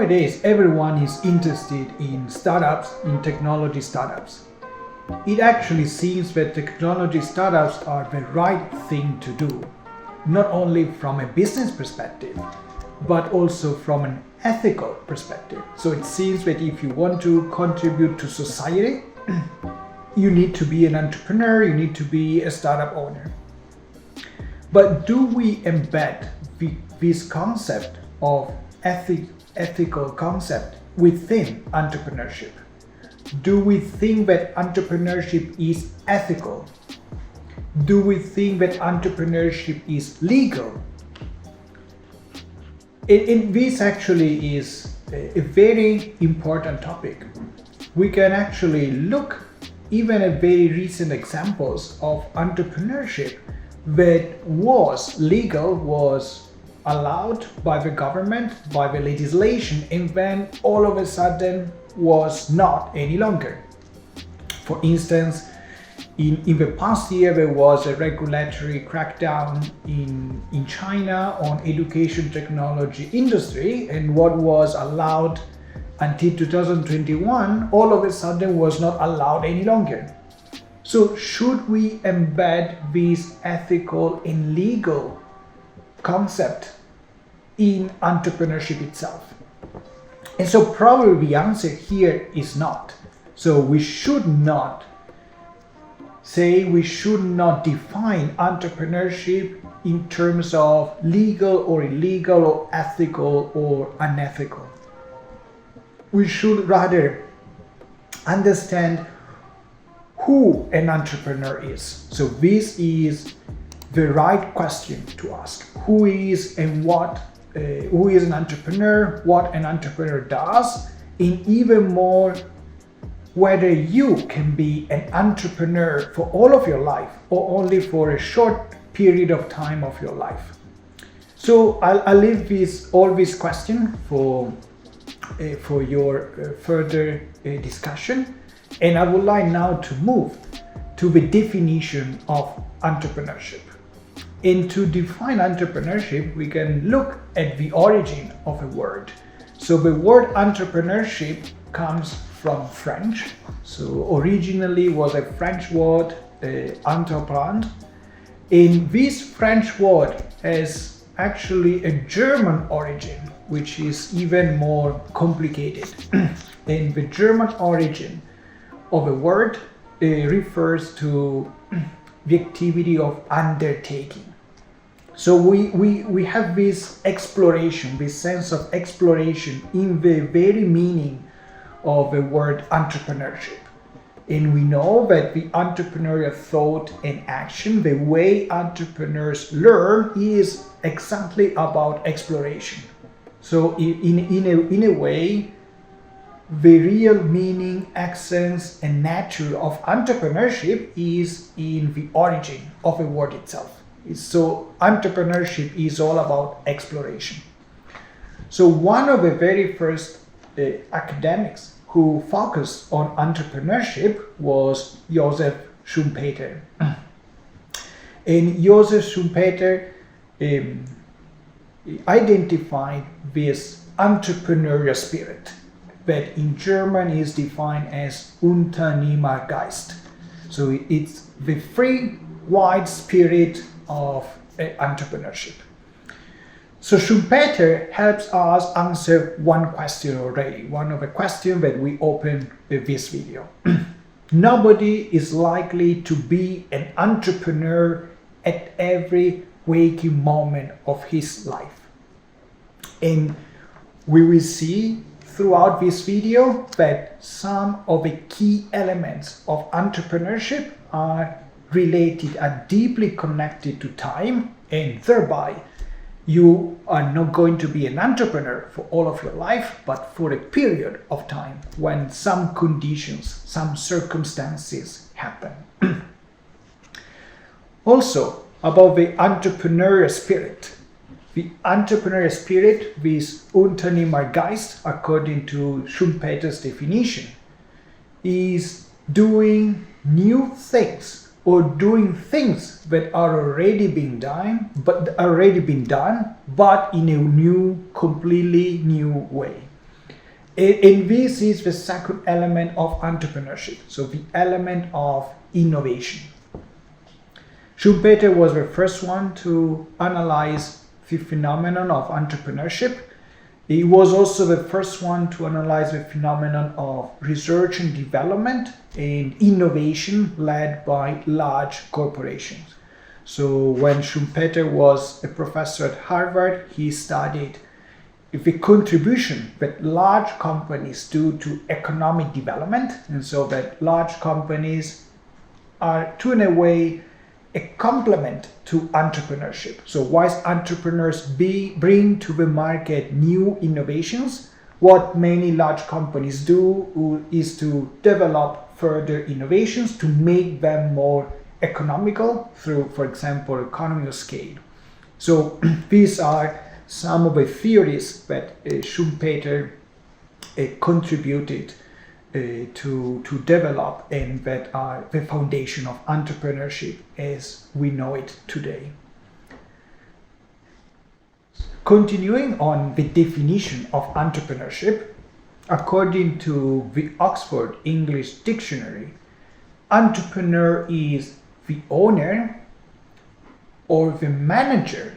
nowadays everyone is interested in startups, in technology startups. It actually seems that technology startups are the right thing to do, not only from a business perspective, but also from an ethical perspective. So it seems that if you want to contribute to society, you need to be an entrepreneur, you need to be a startup owner. But do we embed this concept of ethical concept within entrepreneurship? Do we think that entrepreneurship is ethical? Do we think that entrepreneurship is legal? This actually is a very important topic. We can actually look even at very recent examples of entrepreneurship that was legal, was allowed by the government, by the legislation, and then all of a sudden was not any longer. For instance, in the past year there was a regulatory crackdown in China on education technology industry, and what was allowed until 2021 all of a sudden was not allowed any longer. So should we embed this ethical and legal concept in entrepreneurship itself? And so probably the answer here is not. So we should not define entrepreneurship in terms of legal or illegal or ethical or unethical. We should rather understand who an entrepreneur is. So this is the right question to ask. Who is and what? Who is an entrepreneur? What an entrepreneur does? And even more, whether you can be an entrepreneur for all of your life or only for a short period of time of your life. So I'll leave all these questions for your further discussion, and I would like now to move to the definition of entrepreneurship. And to define entrepreneurship, we can look at the origin of a word. So the word entrepreneurship comes from French. So originally was a French word, entreprendre. And this French word has actually a German origin, which is even more complicated. And the German origin of a word refers to the activity of undertaking. So we have this exploration, this sense of exploration in the very meaning of the word entrepreneurship. And we know that the entrepreneurial thought and action, the way entrepreneurs learn, is exactly about exploration. So in a way, the real meaning, essence, and nature of entrepreneurship is in the origin of the word itself. So entrepreneurship is all about exploration. So one of the very first academics who focused on entrepreneurship was Joseph Schumpeter. And Joseph Schumpeter identified this entrepreneurial spirit that in German is defined as Unternehmergeist. So it's the free, wide spirit of entrepreneurship. So Schumpeter helps us answer one question already, one of the questions that we opened with this video. Nobody is likely to be an entrepreneur at every waking moment of his life. And we will see throughout this video that some of the key elements of entrepreneurship are related, are deeply connected to time, and thereby you are not going to be an entrepreneur for all of your life, but for a period of time when some conditions, some circumstances happen. Also, about the entrepreneurial spirit. The entrepreneurial spirit, this Unternehmergeist, according to Schumpeter's definition, is doing new things or doing things that are already been done, but in a completely new way. And this is the second element of entrepreneurship, so the element of innovation. Schumpeter was the first one to analyze the phenomenon of entrepreneurship. He was also the first one to analyze the phenomenon of research and development and innovation led by large corporations. So when Schumpeter was a professor at Harvard, he studied the contribution that large companies do to economic development, and so that large companies are, to in a way, a complement to entrepreneurship. So whilst entrepreneurs bring to the market new innovations, what many large companies do is to develop further innovations to make them more economical through, for example, economy of scale. So these are some of the theories that Schumpeter contributed to develop, and that are the foundation of entrepreneurship as we know it today. Continuing on the definition of entrepreneurship, according to the Oxford English Dictionary, entrepreneur is the owner or the manager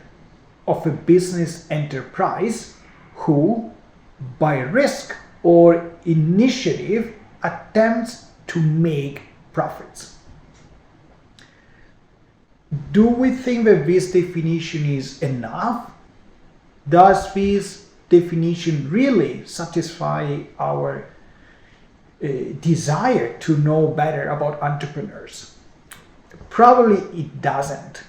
of a business enterprise who, by risk or initiative, attempts to make profits. Do we think that this definition is enough? Does this definition really satisfy our desire to know better about entrepreneurs? Probably it doesn't.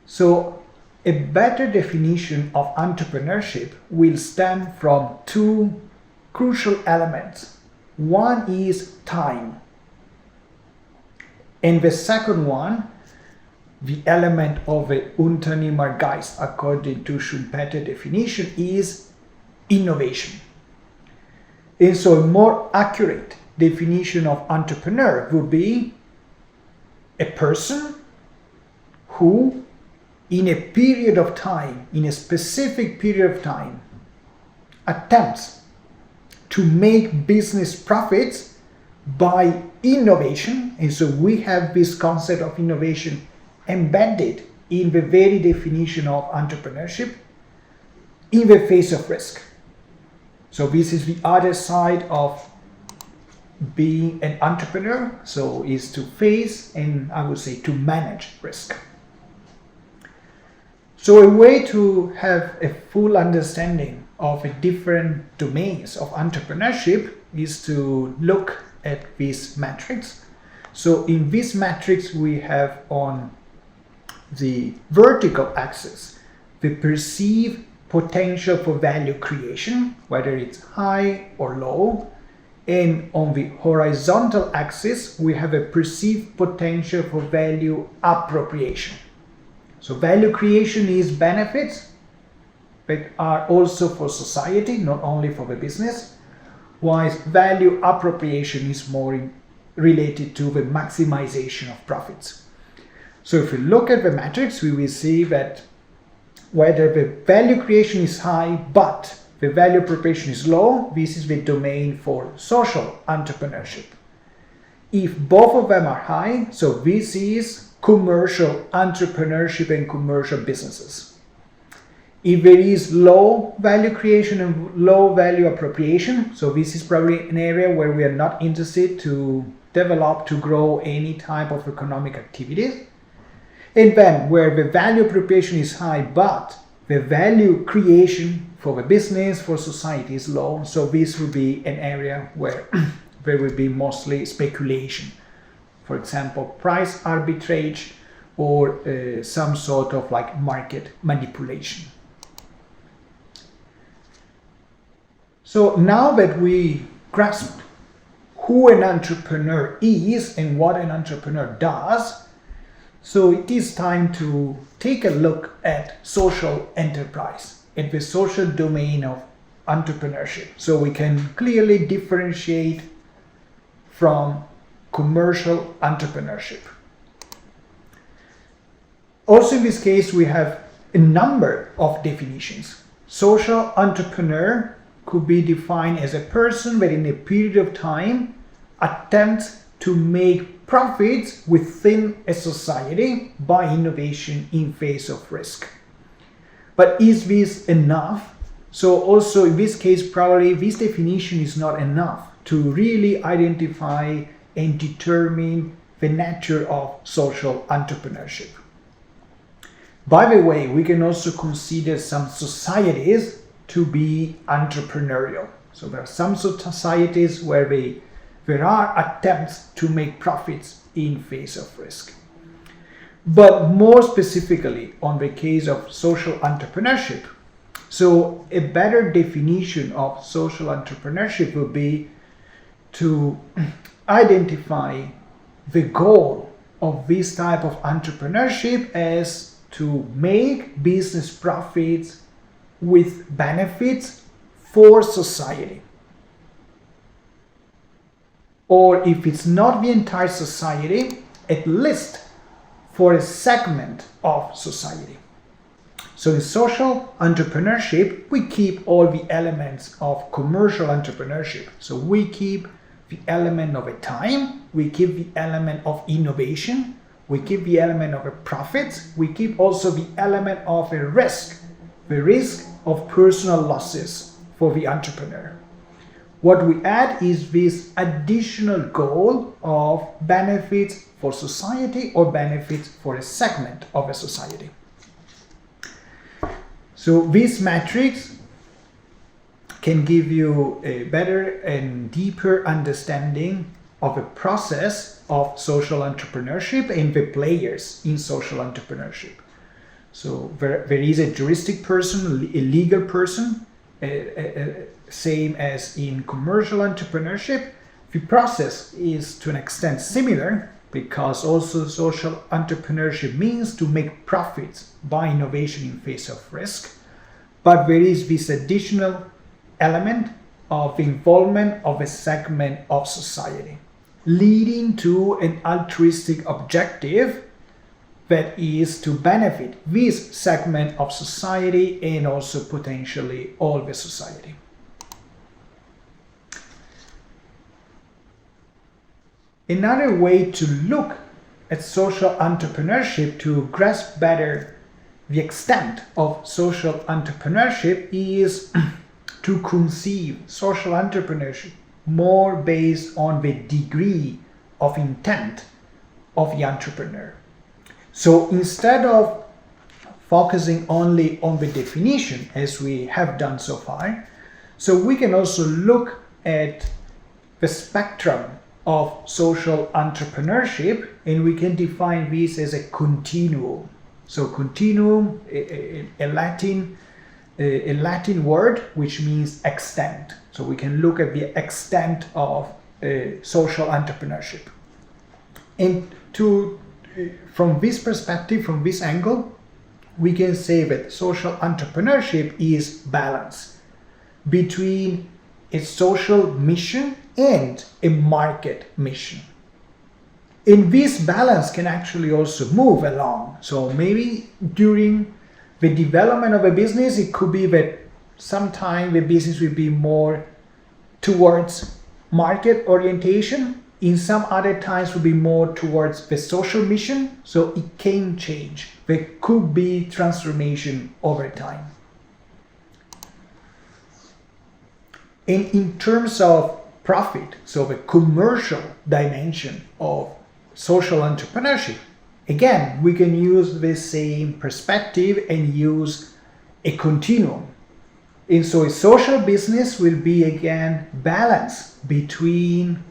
So a better definition of entrepreneurship will stem from two crucial elements. One is time, and the second one, the element of the Unternehmer Geist, according to Schumpeter definition, is innovation. And so a more accurate definition of entrepreneur would be a person who, in a period of time, in a specific period of time, attempts to make business profits by innovation. And so we have this concept of innovation embedded in the very definition of entrepreneurship, in the face of risk. So this is the other side of being an entrepreneur, so is to face and, I would say, to manage risk. So a way to have a full understanding of the different domains of entrepreneurship is to look at this matrix. So in this matrix we have on the vertical axis the perceived potential for value creation, whether it's high or low. And on the horizontal axis we have a perceived potential for value appropriation. So value creation is benefits that are also for society, not only for the business, whilst value appropriation is more related to the maximization of profits. So if we look at the matrix, we will see that whether the value creation is high but the value appropriation is low, this is the domain for social entrepreneurship. If both of them are high, so this is commercial entrepreneurship and commercial businesses. If there is low value creation and low value appropriation, so this is probably an area where we are not interested to develop, to grow any type of economic activities. And then where the value appropriation is high, but the value creation for the business, for society is low, so this will be an area where there will be mostly speculation. For example, price arbitrage or some sort of like market manipulation. So now that we grasp who an entrepreneur is and what an entrepreneur does, so it is time to take a look at social enterprise, at the social domain of entrepreneurship, so we can clearly differentiate from commercial entrepreneurship. Also in this case we have a number of definitions. Social entrepreneur could be defined as a person that in a period of time attempts to make profits within a society by innovation in face of risk. But is this enough? So also in this case, probably this definition is not enough to really identify and determine the nature of social entrepreneurship. By the way, we can also consider some societies to be entrepreneurial. So there are some societies where there are attempts to make profits in face of risk. But more specifically on the case of social entrepreneurship, so a better definition of social entrepreneurship would be to identify the goal of this type of entrepreneurship as to make business profits with benefits for society. Or if it's not the entire society, at least for a segment of society. So in social entrepreneurship, we keep all the elements of commercial entrepreneurship. So we keep the element of a time, we keep the element of innovation, we keep the element of a profit, we keep also the element of a risk, the risk of personal losses for the entrepreneur. What we add is this additional goal of benefits for society or benefits for a segment of a society. So these metrics can give you a better and deeper understanding of the process of social entrepreneurship and the players in social entrepreneurship. So there is a juristic person, a legal person, same as in commercial entrepreneurship. The process is to an extent similar because also social entrepreneurship means to make profits by innovation in face of risk. But there is this additional element of involvement of a segment of society, leading to an altruistic objective that is to benefit this segment of society and also potentially all the society. Another way to look at social entrepreneurship to grasp better the extent of social entrepreneurship is to conceive social entrepreneurship more based on the degree of intent of the entrepreneur. So instead of focusing only on the definition as we have done so far, so we can also look at the spectrum of social entrepreneurship and we can define this as a continuum. So continuum, a Latin word which means extent. So we can look at the extent of social entrepreneurship. And from this perspective, from this angle, we can say that social entrepreneurship is balance between a social mission and a market mission. And this balance can actually also move along. So maybe during the development of a business, it could be that sometime the business will be more towards market orientation. In some other times will be more towards the social mission. So it can change. There could be transformation over time. And in terms of profit, so the commercial dimension of social entrepreneurship, again, we can use the same perspective and use a continuum. And so a social business will be again balance between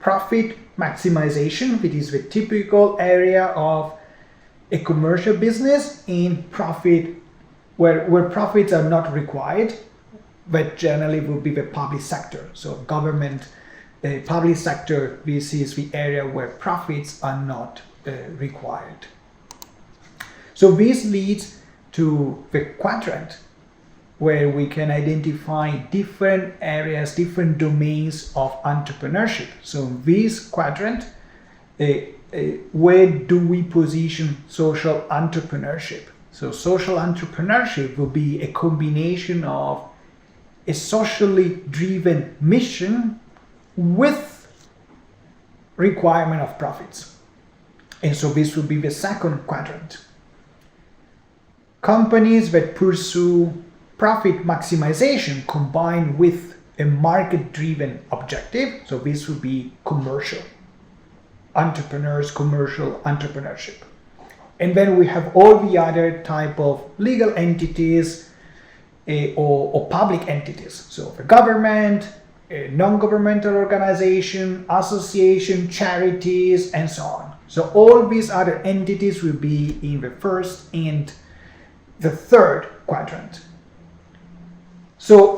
profit maximization, which is the typical area of a commercial business, and profit where profits are not required, but generally will be the public sector. So government, public sector, this is the area where profits are not required. So this leads to the quadrant where we can identify different areas, different domains of entrepreneurship. So in this quadrant, where do we position social entrepreneurship? So social entrepreneurship will be a combination of a socially driven mission with requirement of profits. And so this would be the second quadrant. Companies that pursue profit maximization combined with a market-driven objective, so this would be commercial entrepreneurs, commercial entrepreneurship. And then we have all the other type of legal entities or public entities. So the government, a non-governmental organization, association, charities, and so on. So all these other entities will be in the first and the third quadrant. So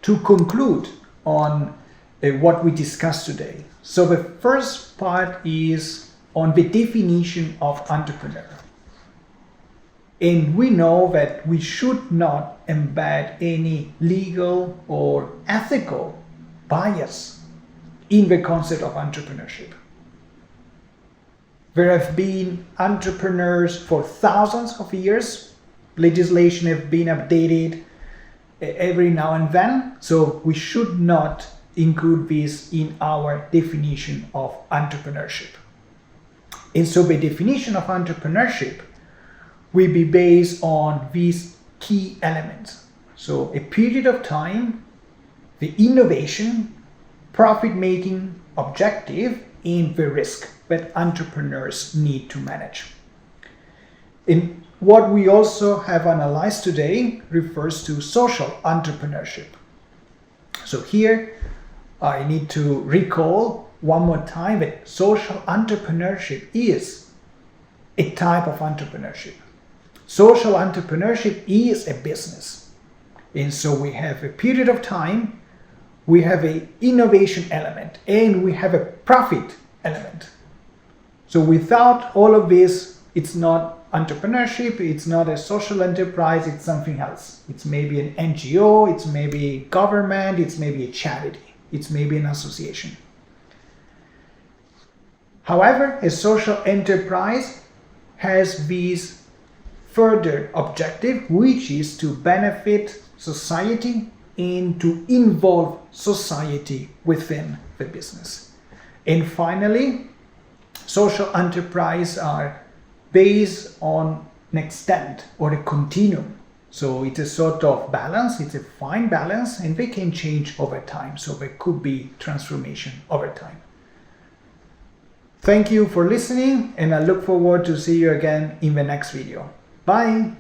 to conclude on what we discussed today. So the first part is on the definition of entrepreneur. And we know that we should not embed any legal or ethical bias in the concept of entrepreneurship. There have been entrepreneurs for thousands of years. Legislation has been updated every now and then, so we should not include this in our definition of entrepreneurship. And so the definition of entrepreneurship will be based on these key elements. So a period of time, the innovation, profit-making objective, and the risk that entrepreneurs need to manage. And what we also have analyzed today refers to social entrepreneurship. So here I need to recall one more time that social entrepreneurship is a type of entrepreneurship. Social entrepreneurship is a business. And so we have a period of time, we have an innovation element, and we have a profit element. So without all of this, it's not entrepreneurship, it's not a social enterprise, it's something else. It's maybe an NGO, it's maybe government, it's maybe a charity, it's maybe an association. However, a social enterprise has this further objective, which is to benefit society and to involve society within the business. And finally, social enterprise are based on an extent or a continuum. So it's a sort of balance, it's a fine balance, and they can change over time. So there could be transformation over time. Thank you for listening, and I look forward to see you again in the next video. Bye!